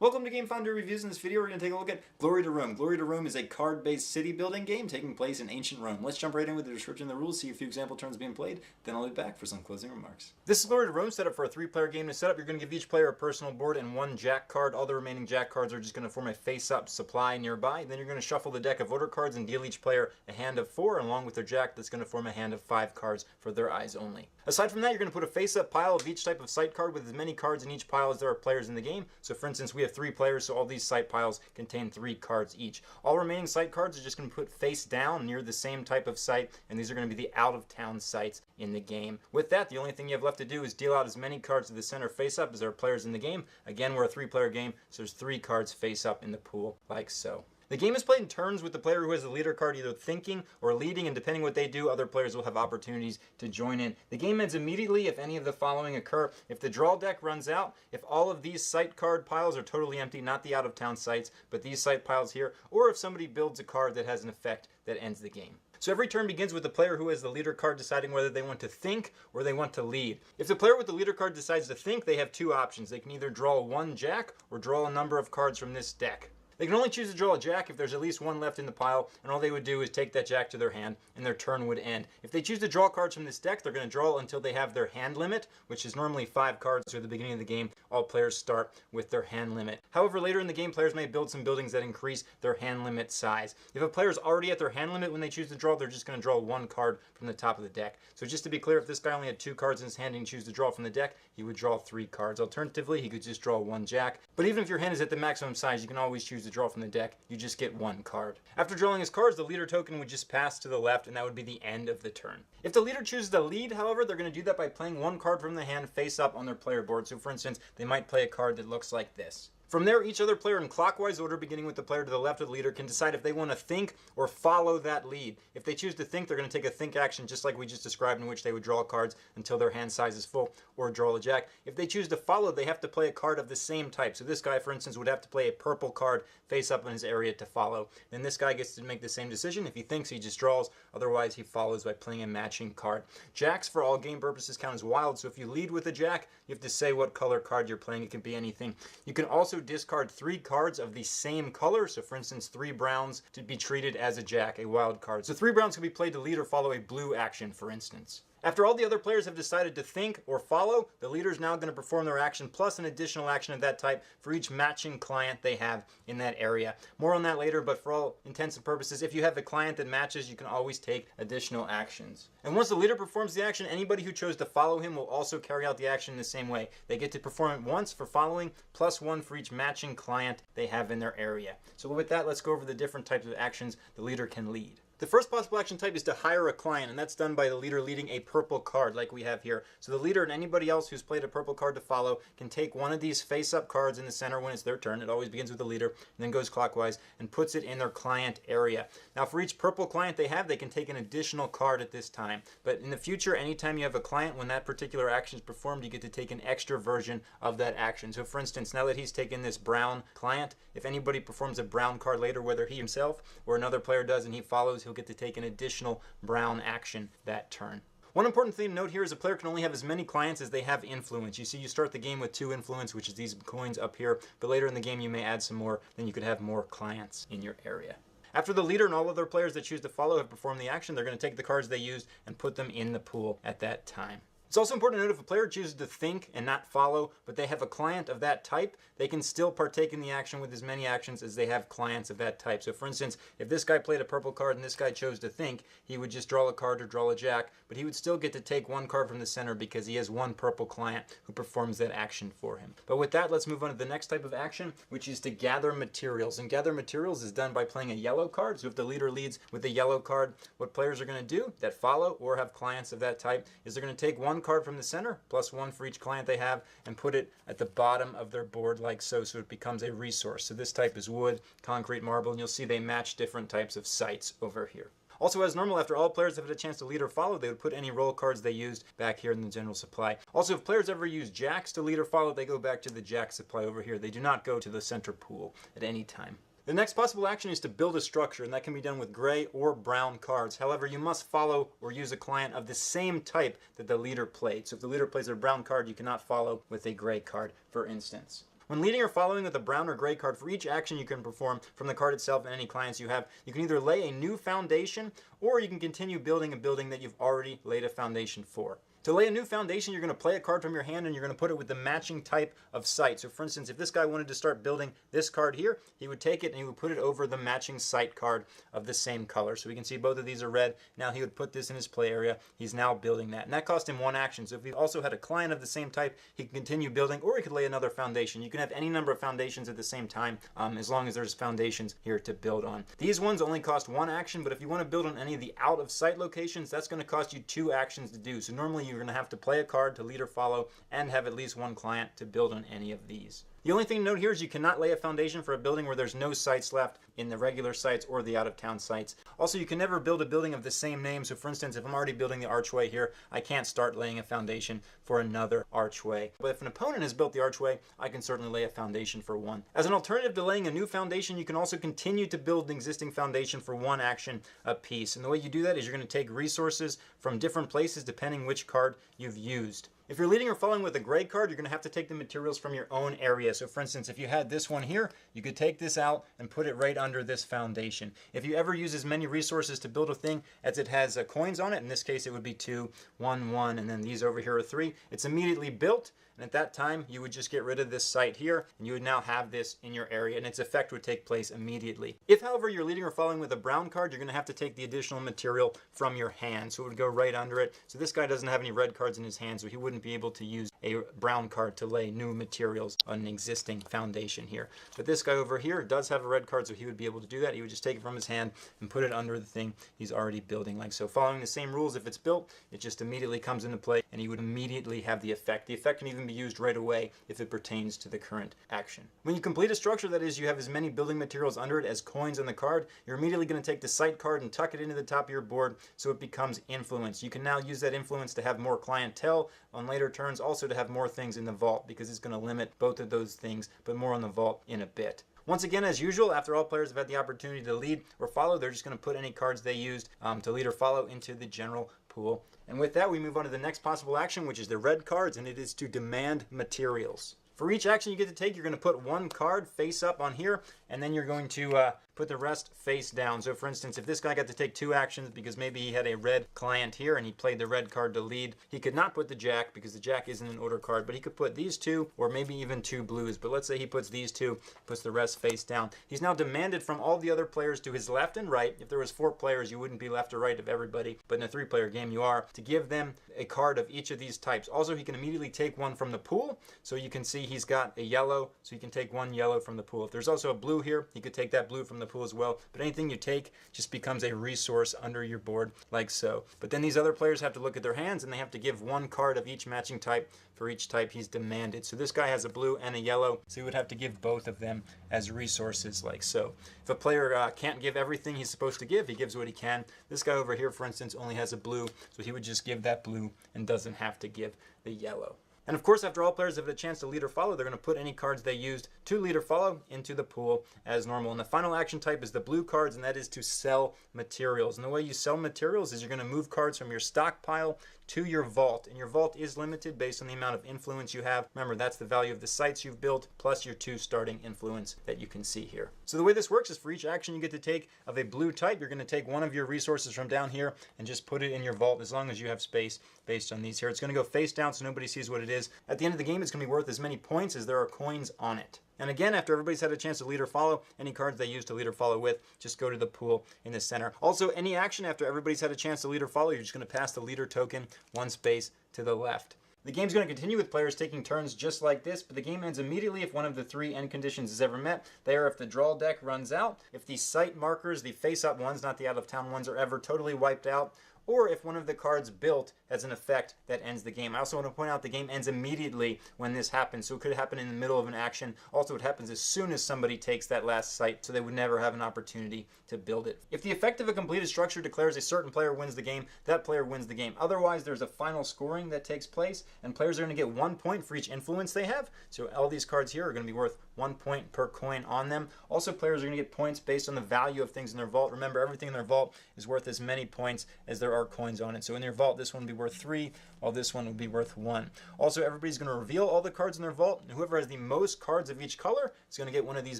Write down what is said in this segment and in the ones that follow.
Welcome to Game Fondue Reviews. In this video, we're going to take a look at Glory to Rome. Glory to Rome is a card-based city-building game taking place in ancient Rome. Let's jump right in with the description of the rules, see a few example turns being played, then I'll be back for some closing remarks. This is Glory to Rome, set up for a 3-player game. To set up, you're going to give each player a personal board and one jack card. All the remaining jack cards are just going to form a face-up supply nearby. Then you're going to shuffle the deck of order cards and deal each player a hand of 4, and along with their jack, that's going to form a hand of 5 cards for their eyes only. Aside from that, you're going to put a face-up pile of each type of sight card with as many cards in each pile as there are players in the game. So for instance, we have 3 players, so all these sight piles contain 3 cards each. All remaining sight cards are just going to put face down near the same type of sight, and these are going to be the out-of-town sites in the game. With that, the only thing you have left to do is deal out as many cards to the center face-up as there are players in the game. Again, we're a 3-player game, so there's 3 cards face-up in the pool, like so. The game is played in turns with the player who has the leader card either thinking or leading, and depending what they do, other players will have opportunities to join in. The game ends immediately if any of the following occur. If the draw deck runs out, if all of these sight card piles are totally empty, not the out-of-town sites, but these sight piles here, or if somebody builds a card that has an effect that ends the game. So every turn begins with the player who has the leader card deciding whether they want to think or they want to lead. If the player with the leader card decides to think, they have 2 options. They can either draw 1 jack or draw a number of cards from this deck. They can only choose to draw a jack if there's at least 1 left in the pile, and all they would do is take that jack to their hand, and their turn would end. If they choose to draw cards from this deck, they're going to draw until they have their hand limit, which is normally 5 cards. So at the beginning of the game, all players start with their hand limit. However, later in the game, players may build some buildings that increase their hand limit size. If a player is already at their hand limit when they choose to draw, they're just going to draw 1 card from the top of the deck. So just to be clear, if this guy only had 2 cards in his hand and he chooses to draw from the deck, he would draw 3 cards. Alternatively, he could just draw 1 jack. But even if your hand is at the maximum size, you can always choose to draw from the deck. You just get 1 card. After drawing his cards, the leader token would just pass to the left, and that would be the end of the turn. If the leader chooses to lead, however, they're going to do that by playing 1 card from the hand face up on their player board. So for instance, they might play a card that looks like this. From there, each other player in clockwise order, beginning with the player to the left of the leader, can decide if they want to think or follow that lead. If they choose to think, they're going to take a think action just like we just described, in which they would draw cards until their hand size is full or draw a jack. If they choose to follow, they have to play a card of the same type. So this guy, for instance, would have to play a purple card face up in his area to follow. Then this guy gets to make the same decision. If he thinks, he just draws. Otherwise, he follows by playing a matching card. Jacks, for all game purposes, count as wild. So if you lead with a jack, you have to say what color card you're playing. It can be anything. You can also discard 3 cards of the same color. So for instance, 3 browns to be treated as a jack, a wild card. So 3 browns can be played to lead or follow a blue action, for instance. After all the other players have decided to think or follow, the leader is now going to perform their action plus an additional action of that type for each matching client they have in that area. More on that later, but for all intents and purposes, if you have a client that matches, you can always take additional actions. And once the leader performs the action, anybody who chose to follow him will also carry out the action in the same way. They get to perform it once for following, plus 1 for each matching client they have in their area. So with that, let's go over the different types of actions the leader can lead. The first possible action type is to hire a client, and that's done by the leader leading a purple card like we have here. So the leader and anybody else who's played a purple card to follow can take one of these face-up cards in the center when it's their turn. It always begins with the leader and then goes clockwise and puts it in their client area. Now for each purple client they have, they can take an additional card at this time. But in the future, anytime you have a client, when that particular action is performed, you get to take an extra version of that action. So for instance, now that he's taken this brown client, if anybody performs a brown card later, whether he himself or another player does and he follows, he'll get to take an additional brown action that turn. One important thing to note here is a player can only have as many clients as they have influence. You see, you start the game with 2 influence, which is these coins up here, but later in the game you may add some more, then you could have more clients in your area. After the leader and all other players that choose to follow have performed the action, they're going to take the cards they used and put them in the pool at that time. It's also important to note if a player chooses to think and not follow, but they have a client of that type, they can still partake in the action with as many actions as they have clients of that type. So for instance, if this guy played a purple card and this guy chose to think, he would just draw a card or draw a jack, but he would still get to take 1 card from the center because he has 1 purple client who performs that action for him. But with that, let's move on to the next type of action, which is to gather materials. And gather materials is done by playing a yellow card. So if the leader leads with a yellow card, what players are going to do that follow or have clients of that type is they're going to take 1 card from the center, plus 1 for each client they have, and put it at the bottom of their board like so it becomes a resource. So this type is wood, concrete, marble, and you'll see they match different types of sites over here. Also, as normal, after all players have had a chance to lead or follow, they would put any roll cards they used back here in the general supply. Also, if players ever use jacks to lead or follow, they go back to the jack supply over here. They do not go to the center pool at any time. The next possible action is to build a structure, and that can be done with gray or brown cards. However, you must follow or use a client of the same type that the leader played. So if the leader plays a brown card, you cannot follow with a gray card, for instance. When leading or following with a brown or gray card, for each action you can perform from the card itself and any clients you have, you can either lay a new foundation or you can continue building a building that you've already laid a foundation for. To lay a new foundation, you're going to play a card from your hand and you're going to put it with the matching type of site. So for instance, if this guy wanted to start building this card here, he would take it and he would put it over the matching site card of the same color. So we can see both of these are red. Now he would put this in his play area. He's now building that. And that cost him one action. So if he also had a client of the same type, he can continue building or he could lay another foundation. You can have any number of foundations at the same time as long as there's foundations here to build on. These ones only cost one action, but if you want to build on any of the out of sight locations, that's going to cost you 2 actions to do. So normally you're going to have to play a card to lead or follow and have at least one client to build on any of these. The only thing to note here is you cannot lay a foundation for a building where there's no sites left in the regular sites or the out-of-town sites. Also, you can never build a building of the same name. So for instance, if I'm already building the archway here, I can't start laying a foundation for another archway. But if an opponent has built the archway, I can certainly lay a foundation for one. As an alternative to laying a new foundation, you can also continue to build an existing foundation for one action a piece. And the way you do that is you're going to take resources from different places depending which card you've used. If you're leading or following with a gray card, you're going to have to take the materials from your own area. So for instance, if you had this one here, you could take this out and put it right under this foundation. If you ever use as many resources to build a thing as it has coins on it, in this case it would be 2, 1, 1, and then these over here are 3, it's immediately built. And at that time, you would just get rid of this site here, and you would now have this in your area, and its effect would take place immediately. If, however, you're leading or following with a brown card, you're going to have to take the additional material from your hand, so it would go right under it. So this guy doesn't have any red cards in his hand, so he wouldn't be able to use a brown card to lay new materials on an existing foundation here. But this guy over here does have a red card, so he would be able to do that. He would just take it from his hand and put it under the thing he's already building like so. Following the same rules, if it's built, it just immediately comes into play, and he would immediately have the effect. The effect can even be used right away if it pertains to the current action. When you complete a structure, that is, you have as many building materials under it as coins on the card, you're immediately going to take the site card and tuck it into the top of your board so it becomes influence. You can now use that influence to have more clientele on later turns, also to have more things in the vault, because it's going to limit both of those things, but more on the vault in a bit. Once again, as usual, after all players have had the opportunity to lead or follow, they're just going to put any cards they used to lead or follow into the general pool. And with that, we move on to the next possible action, which is the red cards, and it is to demand materials. For each action you get to take, you're going to put one card face up on here, and then you're going to put the rest face down. So for instance, if this guy got to take 2 actions because maybe he had a red client here and he played the red card to lead, he could not put the jack because the jack isn't an order card, but he could put these 2 or maybe even 2 blues. But let's say he puts these 2, puts the rest face down. He's now demanded from all the other players to his left and right. If there was 4 players, you wouldn't be left or right of everybody, but in a 3-player game you are, to give them a card of each of these types. Also, he can immediately take one from the pool, so you can see he's got a yellow, so you can take 1 yellow from the pool. If there's also a blue here, he could take that blue from the pool as well. But anything you take just becomes a resource under your board like so. But then these other players have to look at their hands and they have to give 1 card of each matching type for each type he's demanded. So this guy has a blue and a yellow, so he would have to give both of them as resources like so. If a player can't give everything he's supposed to give, he gives what he can. This guy over here, for instance, only has a blue, so he would just give that blue and doesn't have to give the yellow. And of course, after all players have had a chance to lead or follow, they're going to put any cards they used to lead or follow into the pool as normal. And the final action type is the blue cards, and that is to sell materials. And the way you sell materials is you're going to move cards from your stockpile to your vault. And your vault is limited based on the amount of influence you have. Remember, that's the value of the sites you've built plus your 2 starting influence that you can see here. So the way this works is for each action you get to take of a blue type, you're going to take one of your resources from down here and just put it in your vault as long as you have space based on these here. It's going to go face down so nobody sees what it is. At the end of the game, it's going to be worth as many points as there are coins on it. And again, after everybody's had a chance to lead or follow, any cards they use to lead or follow with, just go to the pool in the center. Also, any action after everybody's had a chance to lead or follow, you're just going to pass the leader token 1 space to the left. The game's going to continue with players taking turns just like this, but the game ends immediately if one of the 3 end conditions is ever met. They are if the draw deck runs out, if the site markers, the face-up ones, not the out-of-town ones, are ever totally wiped out, or if one of the cards built has an effect that ends the game. I also want to point out the game ends immediately when this happens, so it could happen in the middle of an action. Also, it happens as soon as somebody takes that last site, so they would never have an opportunity to build it. If the effect of a completed structure declares a certain player wins the game, that player wins the game. Otherwise, there's a final scoring that takes place, and players are going to get 1 point for each influence they have. So all these cards here are going to be worth 1 point per coin on them. Also, players are going to get points based on the value of things in their vault. Remember, everything in their vault is worth as many points as there are coins on it. So in their vault, this one will be worth 3, while this one will be worth 1. Also, everybody's going to reveal all the cards in their vault, and whoever has the most cards of each color is going to get one of these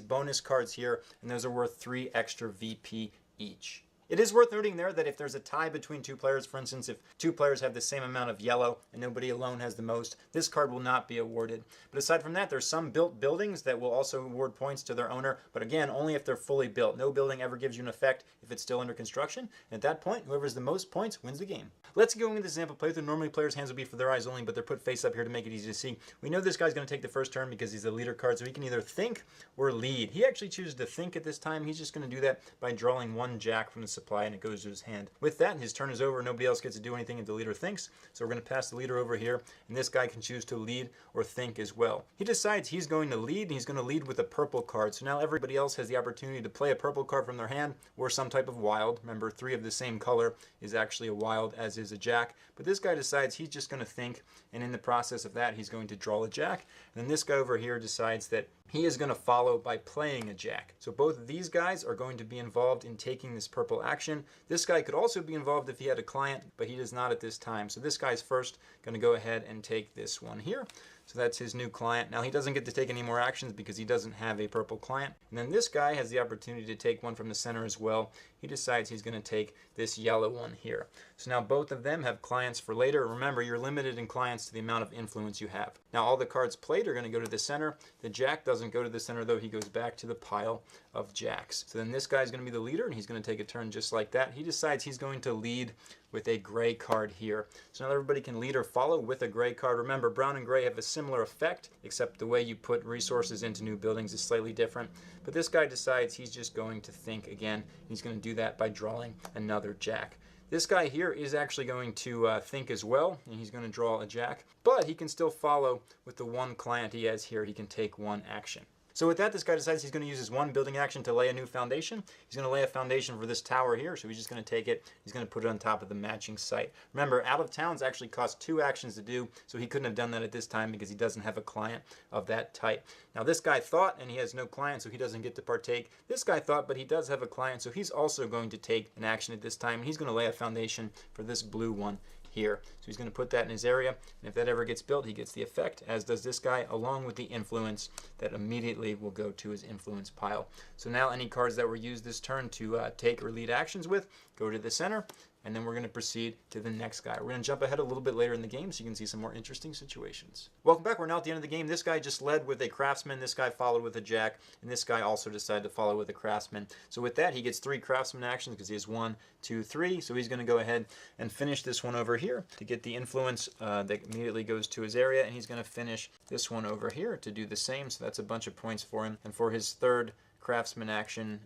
bonus cards here, and those are worth 3 extra VP each. It is worth noting there that if there's a tie between two players, for instance, if two players have the same amount of yellow and nobody alone has the most, this card will not be awarded. But aside from that, there's some built buildings that will also award points to their owner, but again, only if they're fully built. No building ever gives you an effect if it's still under construction, and at that point, whoever has the most points wins the game. Let's go into this example playthrough. Normally, players' hands will be for their eyes only, but they're put face up here to make it easy to see. We know this guy's going to take the first turn because he's the leader card, so he can either think or lead. He actually chooses to think at this time. He's just going to do that by drawing 1 jack from the supply, and it goes to his hand. With that, his turn is over. Nobody else gets to do anything until the leader thinks. So we're going to pass the leader over here, and this guy can choose to lead or think as well. He decides he's going to lead, and he's going to lead with a purple card. So now everybody else has the opportunity to play a purple card from their hand or some type of wild. Remember, 3 of the same color is actually a wild, as is a jack. But this guy decides he's just going to think, and in the process of that, he's going to draw a jack. And then this guy over here decides that he is going to follow by playing a jack. So both of these guys are going to be involved in taking this purple action. This guy could also be involved if he had a client, but he does not at this time. So this guy's first going to go ahead and take this one here. So that's his new client. Now he doesn't get to take any more actions because he doesn't have a purple client. And then this guy has the opportunity to take one from the center as well. He decides he's going to take this yellow one here. So now both of them have clients for later. Remember, you're limited in clients to the amount of influence you have. Now all the cards played are going to go to the center. The jack doesn't go to the center though. He goes back to the pile of jacks. So then this guy's going to be the leader, and he's going to take a turn just like that. He decides he's going to lead with a gray card here. So now everybody can lead or follow with a gray card. Remember, brown and gray have a similar effect, except the way you put resources into new buildings is slightly different. But this guy decides he's just going to think again. He's going to do that by drawing another jack. This guy here is actually going to think as well, and he's going to draw a jack. But he can still follow with the 1 client he has here. He can take 1 action. So with that, this guy decides he's going to use his 1 building action to lay a new foundation. He's going to lay a foundation for this tower here, so he's just going to take it. He's going to put it on top of the matching site. Remember, out of towns actually cost 2 actions to do, so he couldn't have done that at this time because he doesn't have a client of that type. Now this guy thought, and he has no client, so he doesn't get to partake. This guy thought, but he does have a client, so he's also going to take an action at this time. He's going to lay a foundation for this blue one here. So he's going to put that in his area, and if that ever gets built, he gets the effect, as does this guy, along with the influence that immediately will go to his influence pile. So now any cards that were used this turn to take or lead actions with go to the center, and then we're going to proceed to the next guy. We're going to jump ahead a little bit later in the game so you can see some more interesting situations. Welcome back. We're now at the end of the game. This guy just led with a craftsman. This guy followed with a jack, and this guy also decided to follow with a craftsman. So with that, he gets 3 craftsman actions because he has 1, 2, 3. So he's going to go ahead and finish this one over here to get the influence that immediately goes to his area, and he's going to finish this one over here to do the same. So that's a bunch of points for him. And for his third craftsman action,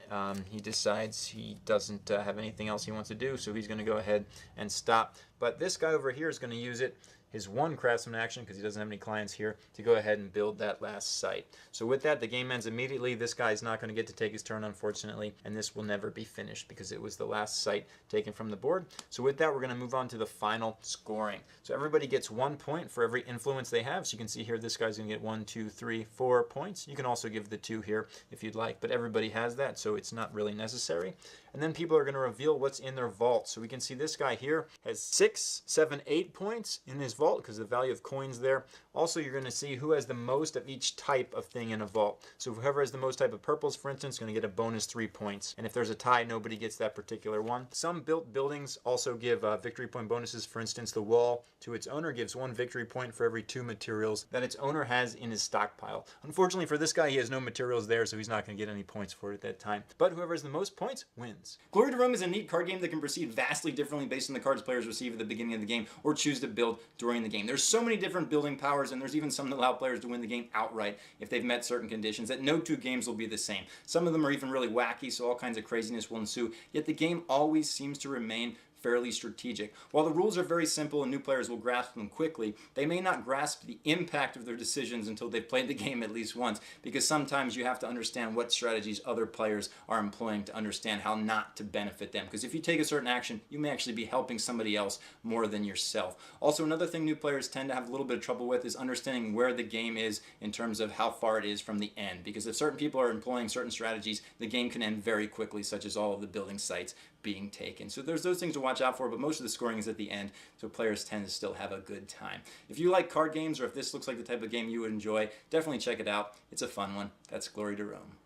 he decides he doesn't have anything else he wants to do, so he's going to go ahead and stop. But this guy over here is going to use it, his 1 craftsman action, because he doesn't have any clients here, to go ahead and build that last site. So with that, the game ends immediately. This guy's not going to get to take his turn, unfortunately, and this will never be finished because it was the last site taken from the board. So with that, we're going to move on to the final scoring. So everybody gets 1 point for every influence they have. So you can see here, this guy's going to get 1, 2, 3, 4 points. You can also give the 2 here if you'd like, but everybody has that, so it's not really necessary. And then people are going to reveal what's in their vault. So we can see this guy here has 6, 7, 8 points in his vault because of the value of coins there. Also, you're going to see who has the most of each type of thing in a vault. So whoever has the most type of purples, for instance, is going to get a bonus 3 points. And if there's a tie, nobody gets that particular one. Some built buildings also give victory point bonuses. For instance, the wall to its owner gives 1 victory point for every 2 materials that its owner has in his stockpile. Unfortunately for this guy, he has no materials there, so he's not going to get any points for it at that time. But whoever has the most points wins. Glory to Rome is a neat card game that can proceed vastly differently based on the cards players receive at the beginning of the game or choose to build during the game. There's so many different building powers, and there's even some that allow players to win the game outright if they've met certain conditions, that no 2 games will be the same. Some of them are even really wacky, so all kinds of craziness will ensue, yet the game always seems to remain fairly strategic. While the rules are very simple and new players will grasp them quickly, they may not grasp the impact of their decisions until they've played the game at least once, because sometimes you have to understand what strategies other players are employing to understand how not to benefit them. Because if you take a certain action, you may actually be helping somebody else more than yourself. Also, another thing new players tend to have a little bit of trouble with is understanding where the game is in terms of how far it is from the end. Because if certain people are employing certain strategies, the game can end very quickly, such as all of the building sites being taken. So there's those things to watch out for, but most of the scoring is at the end, so players tend to still have a good time. If you like card games, or if this looks like the type of game you would enjoy, definitely check it out. It's a fun one. That's Glory to Rome.